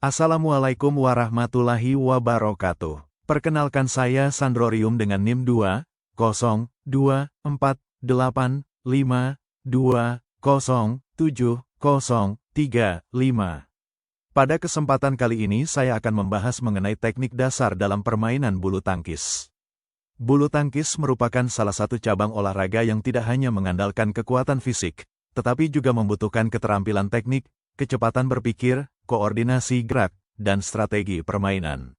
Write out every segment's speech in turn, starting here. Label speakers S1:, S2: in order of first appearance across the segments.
S1: Assalamualaikum warahmatullahi wabarakatuh. Perkenalkan saya Sandrorium dengan NIM 2024852070035. Pada kesempatan kali ini saya akan membahas mengenai teknik dasar dalam permainan bulu tangkis. Bulu tangkis merupakan salah satu cabang olahraga yang tidak hanya mengandalkan kekuatan fisik, tetapi juga membutuhkan keterampilan teknik, kecepatan berpikir, koordinasi gerak, dan strategi permainan.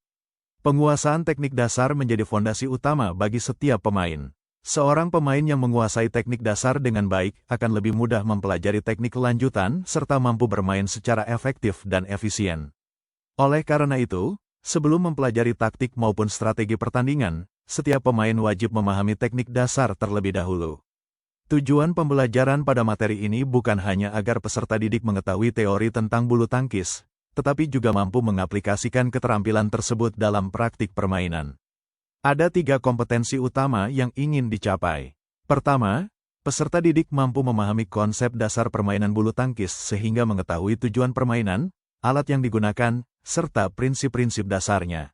S1: Penguasaan teknik dasar menjadi fondasi utama bagi setiap pemain. Seorang pemain yang menguasai teknik dasar dengan baik akan lebih mudah mempelajari teknik lanjutan serta mampu bermain secara efektif dan efisien. Oleh karena itu, sebelum mempelajari taktik maupun strategi pertandingan, setiap pemain wajib memahami teknik dasar terlebih dahulu. Tujuan pembelajaran pada materi ini bukan hanya agar peserta didik mengetahui teori tentang bulu tangkis, tetapi juga mampu mengaplikasikan keterampilan tersebut dalam praktik permainan. Ada 3 kompetensi utama yang ingin dicapai. Pertama, peserta didik mampu memahami konsep dasar permainan bulu tangkis sehingga mengetahui tujuan permainan, alat yang digunakan, serta prinsip-prinsip dasarnya.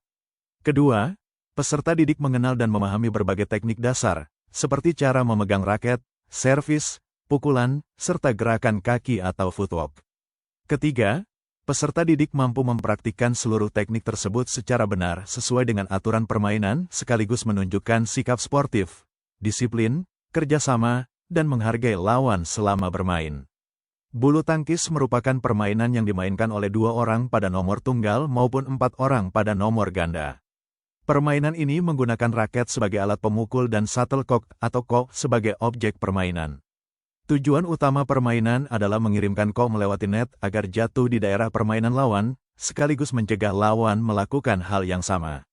S1: Kedua, peserta didik mengenal dan memahami berbagai teknik dasar, seperti cara memegang raket, servis, pukulan, serta gerakan kaki atau footwork. Ketiga, peserta didik mampu mempraktikkan seluruh teknik tersebut secara benar sesuai dengan aturan permainan sekaligus menunjukkan sikap sportif, disiplin, kerjasama, dan menghargai lawan selama bermain. Bulu tangkis merupakan permainan yang dimainkan oleh 2 orang pada nomor tunggal maupun 4 orang pada nomor ganda. Permainan ini menggunakan raket sebagai alat pemukul dan shuttlecock atau kok sebagai objek permainan. Tujuan utama permainan adalah mengirimkan kok melewati net agar jatuh di daerah permainan lawan, sekaligus mencegah lawan melakukan hal yang sama.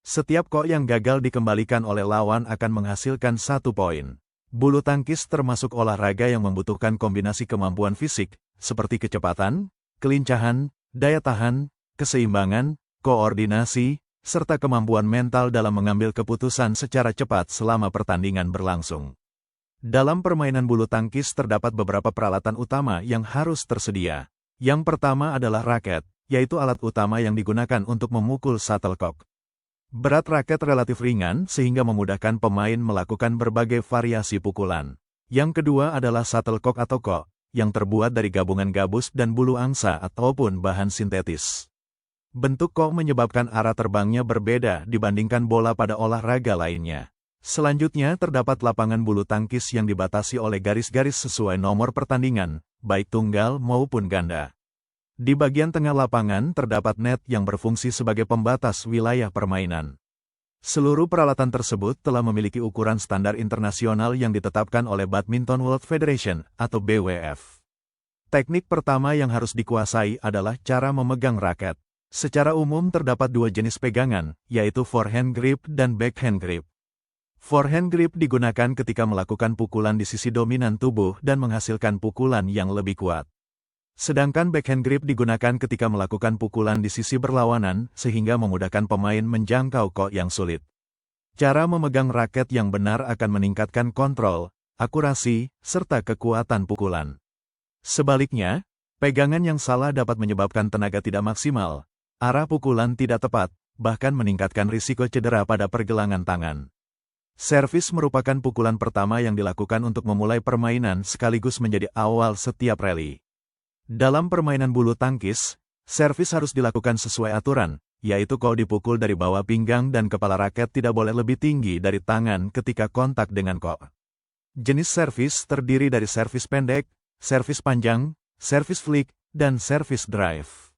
S1: Setiap kok yang gagal dikembalikan oleh lawan akan menghasilkan 1 poin. Bulu tangkis termasuk olahraga yang membutuhkan kombinasi kemampuan fisik, seperti kecepatan, kelincahan, daya tahan, keseimbangan, koordinasi, serta kemampuan mental dalam mengambil keputusan secara cepat selama pertandingan berlangsung. Dalam permainan bulu tangkis terdapat beberapa peralatan utama yang harus tersedia. Yang pertama adalah raket, yaitu alat utama yang digunakan untuk memukul shuttlecock. Berat raket relatif ringan sehingga memudahkan pemain melakukan berbagai variasi pukulan. Yang kedua adalah shuttlecock atau kok, yang terbuat dari gabungan gabus dan bulu angsa ataupun bahan sintetis. Bentuk kok menyebabkan arah terbangnya berbeda dibandingkan bola pada olahraga lainnya. Selanjutnya terdapat lapangan bulu tangkis yang dibatasi oleh garis-garis sesuai nomor pertandingan, baik tunggal maupun ganda. Di bagian tengah lapangan terdapat net yang berfungsi sebagai pembatas wilayah permainan. Seluruh peralatan tersebut telah memiliki ukuran standar internasional yang ditetapkan oleh Badminton World Federation atau BWF. Teknik pertama yang harus dikuasai adalah cara memegang raket. Secara umum terdapat 2 jenis pegangan, yaitu forehand grip dan backhand grip. Forehand grip digunakan ketika melakukan pukulan di sisi dominan tubuh dan menghasilkan pukulan yang lebih kuat. Sedangkan backhand grip digunakan ketika melakukan pukulan di sisi berlawanan sehingga memudahkan pemain menjangkau kok yang sulit. Cara memegang raket yang benar akan meningkatkan kontrol, akurasi, serta kekuatan pukulan. Sebaliknya, pegangan yang salah dapat menyebabkan tenaga tidak maksimal, arah pukulan tidak tepat, bahkan meningkatkan risiko cedera pada pergelangan tangan. Servis merupakan pukulan pertama yang dilakukan untuk memulai permainan sekaligus menjadi awal setiap rally. Dalam permainan bulu tangkis, servis harus dilakukan sesuai aturan, yaitu kok dipukul dari bawah pinggang dan kepala raket tidak boleh lebih tinggi dari tangan ketika kontak dengan kok. Jenis servis terdiri dari servis pendek, servis panjang, servis flick, dan servis drive.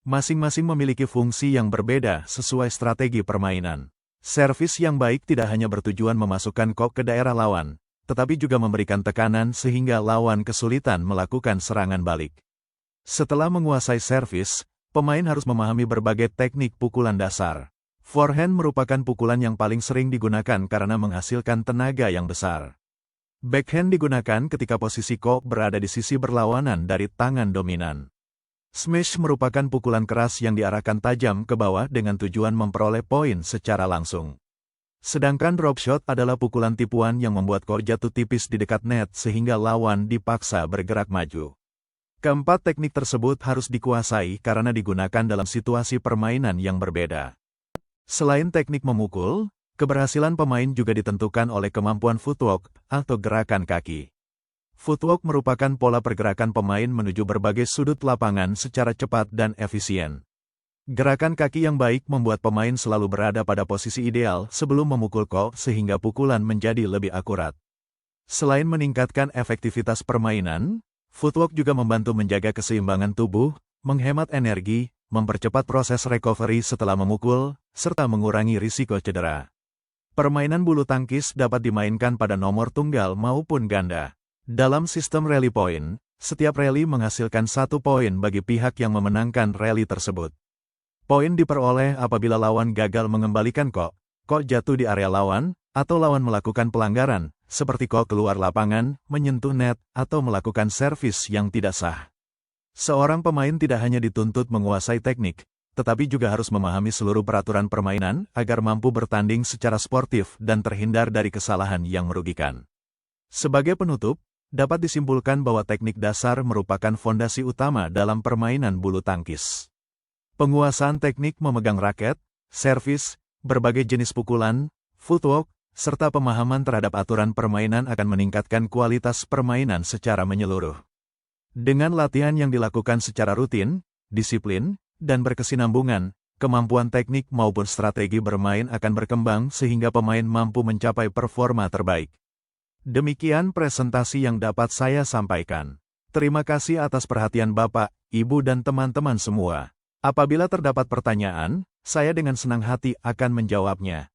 S1: Masing-masing memiliki fungsi yang berbeda sesuai strategi permainan. Servis yang baik tidak hanya bertujuan memasukkan kok ke daerah lawan, tetapi juga memberikan tekanan sehingga lawan kesulitan melakukan serangan balik. Setelah menguasai servis, pemain harus memahami berbagai teknik pukulan dasar. Forehand merupakan pukulan yang paling sering digunakan karena menghasilkan tenaga yang besar. Backhand digunakan ketika posisi kok berada di sisi berlawanan dari tangan dominan. Smash merupakan pukulan keras yang diarahkan tajam ke bawah dengan tujuan memperoleh poin secara langsung. Sedangkan drop shot adalah pukulan tipuan yang membuat kok jatuh tipis di dekat net sehingga lawan dipaksa bergerak maju. Keempat teknik tersebut harus dikuasai karena digunakan dalam situasi permainan yang berbeda. Selain teknik memukul, keberhasilan pemain juga ditentukan oleh kemampuan footwork atau gerakan kaki. Footwork merupakan pola pergerakan pemain menuju berbagai sudut lapangan secara cepat dan efisien. Gerakan kaki yang baik membuat pemain selalu berada pada posisi ideal sebelum memukul kok sehingga pukulan menjadi lebih akurat. Selain meningkatkan efektivitas permainan, footwork juga membantu menjaga keseimbangan tubuh, menghemat energi, mempercepat proses recovery setelah memukul, serta mengurangi risiko cedera. Permainan bulu tangkis dapat dimainkan pada nomor tunggal maupun ganda. Dalam sistem rally point, setiap rally menghasilkan 1 poin bagi pihak yang memenangkan rally tersebut. Poin diperoleh apabila lawan gagal mengembalikan kok jatuh di area lawan, atau lawan melakukan pelanggaran, seperti kok keluar lapangan, menyentuh net, atau melakukan servis yang tidak sah. Seorang pemain tidak hanya dituntut menguasai teknik, tetapi juga harus memahami seluruh peraturan permainan agar mampu bertanding secara sportif dan terhindar dari kesalahan yang merugikan. Sebagai penutup, dapat disimpulkan bahwa teknik dasar merupakan fondasi utama dalam permainan bulu tangkis. Penguasaan teknik memegang raket, servis, berbagai jenis pukulan, footwork, serta pemahaman terhadap aturan permainan akan meningkatkan kualitas permainan secara menyeluruh. Dengan latihan yang dilakukan secara rutin, disiplin, dan berkesinambungan, kemampuan teknik maupun strategi bermain akan berkembang sehingga pemain mampu mencapai performa terbaik. Demikian presentasi yang dapat saya sampaikan. Terima kasih atas perhatian Bapak, Ibu dan teman-teman semua. Apabila terdapat pertanyaan, saya dengan senang hati akan menjawabnya.